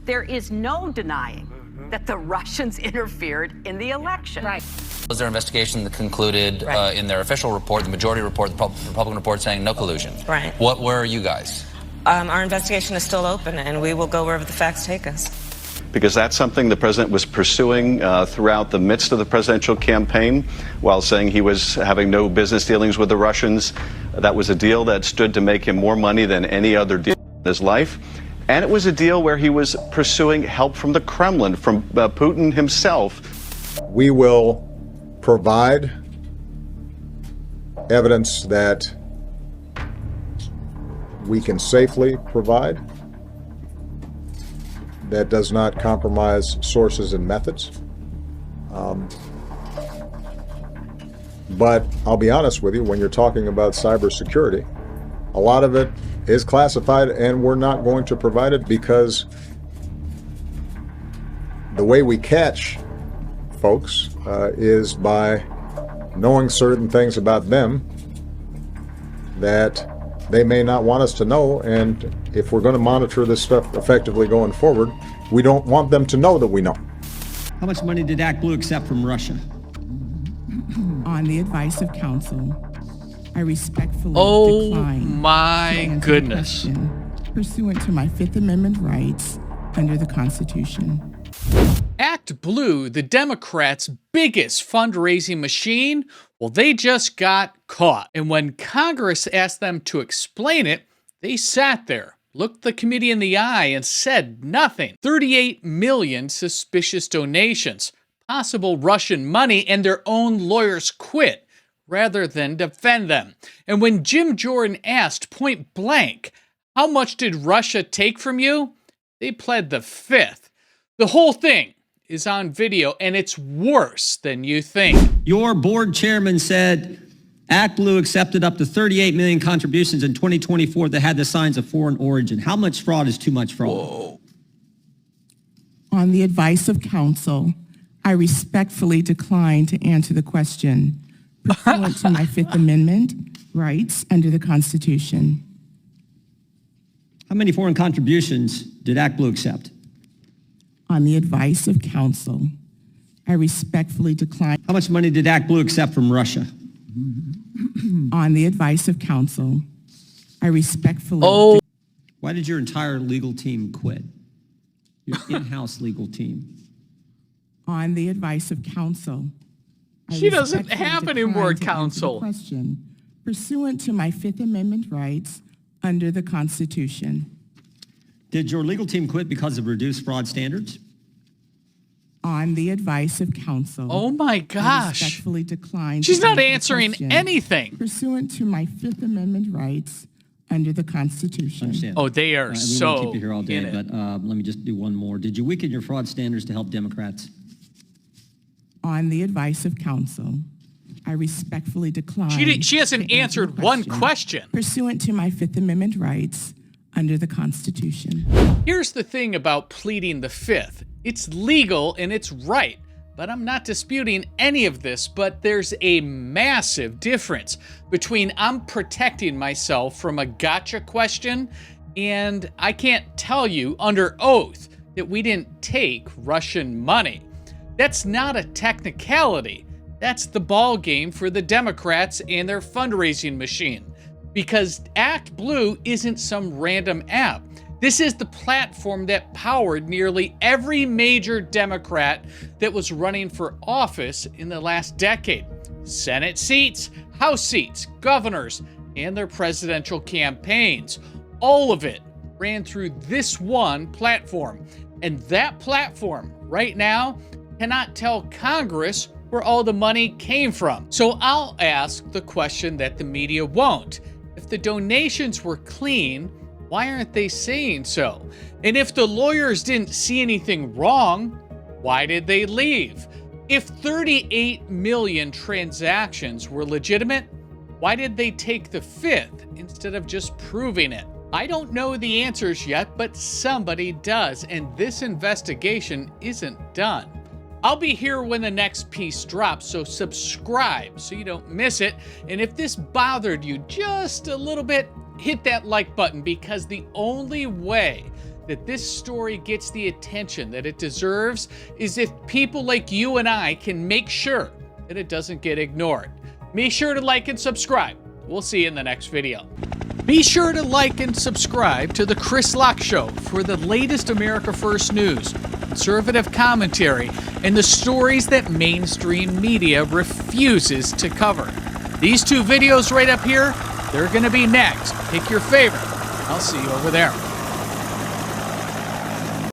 There is no denying that the Russians interfered in the election. Right. Was there an investigation that concluded in their official report, the majority report, the Republican report, saying no collusion? Right. Where are you guys? Our investigation is still open, and we will go wherever the facts take us. Because that's something the president was pursuing throughout the midst of the presidential campaign, while saying he was having no business dealings with the Russians. That was a deal that stood to make him more money than any other deal in his life. And it was a deal where he was pursuing help from the Kremlin, from Putin himself. We will provide evidence that we can safely provide, that does not compromise sources and methods. But I'll be honest with you, when you're talking about cybersecurity, a lot of it is classified, and we're not going to provide it because the way we catch folks is by knowing certain things about them that they may not want us to know. And if we're going to monitor this stuff effectively going forward, we don't want them to know that we know. How much money did ActBlue accept from Russia? On the advice of counsel, I respectfully decline. Oh my goodness. Pursuant to my Fifth Amendment rights under the Constitution. ActBlue, the Democrats' biggest fundraising machine, well, they just got caught. And when Congress asked them to explain it, they sat there, looked the committee in the eye, and said nothing. 38 million suspicious donations, possible Russian money, and their own lawyers quit rather than defend them. And when Jim Jordan asked point blank, how much did Russia take from you? They pled the Fifth. The whole thing is on video, and it's worse than you think. Your board chairman said ActBlue accepted up to 38 million contributions in 2024 that had the signs of foreign origin. How much fraud is too much fraud? Whoa. On the advice of counsel, I respectfully decline to answer the question pursuant to my Fifth Amendment rights under the Constitution. How many foreign contributions did ActBlue accept? On the advice of counsel, I respectfully decline. How much money did ActBlue accept from Russia? On the advice of counsel, I respectfully. Oh. Why did your entire legal team quit? Your in-house legal team. On the advice of counsel. She doesn't have any more counsel. Question pursuant to my Fifth Amendment rights under the Constitution. Did your legal team quit because of reduced fraud standards? On the advice of counsel. Oh my I gosh. respectfully decline. She's to not answer the answering question anything. Pursuant to my Fifth Amendment rights under the Constitution. Understand. Oh, they are We so won't keep you here all day, in it. but let me just do one more. Did you weaken your fraud standards to help Democrats? On the advice of counsel, I respectfully decline. She hasn't to answer answered the one question. Pursuant to my Fifth Amendment rights under the Constitution. Here's the thing about pleading the Fifth. It's legal and it's right, but I'm not disputing any of this, but there's a massive difference between I'm protecting myself from a gotcha question and I can't tell you under oath that we didn't take Russian money. That's not a technicality. That's the ball game for the Democrats and their fundraising machine. Because ActBlue isn't some random app. This is the platform that powered nearly every major Democrat that was running for office in the last decade. Senate seats, House seats, governors, and their presidential campaigns. All of it ran through this one platform. And that platform, right now, cannot tell Congress where all the money came from. So I'll ask the question that the media won't. If the donations were clean, why aren't they saying so? And if the lawyers didn't see anything wrong, why did they leave? If 38 million transactions were legitimate, why did they take the Fifth instead of just proving it? I don't know the answers yet, but somebody does, and this investigation isn't done. I'll be here when the next piece drops, so subscribe so you don't miss it. And if this bothered you just a little bit, hit that like button, because the only way that this story gets the attention that it deserves is if people like you and I can make sure that it doesn't get ignored. Be sure to like and subscribe. We'll see you in the next video. Be sure to like and subscribe to The Chris Locke Show for the latest America First news, conservative commentary, and the stories that mainstream media refuses to cover. These two videos right up here, they're going to be next. Pick your favorite. I'll see you over there.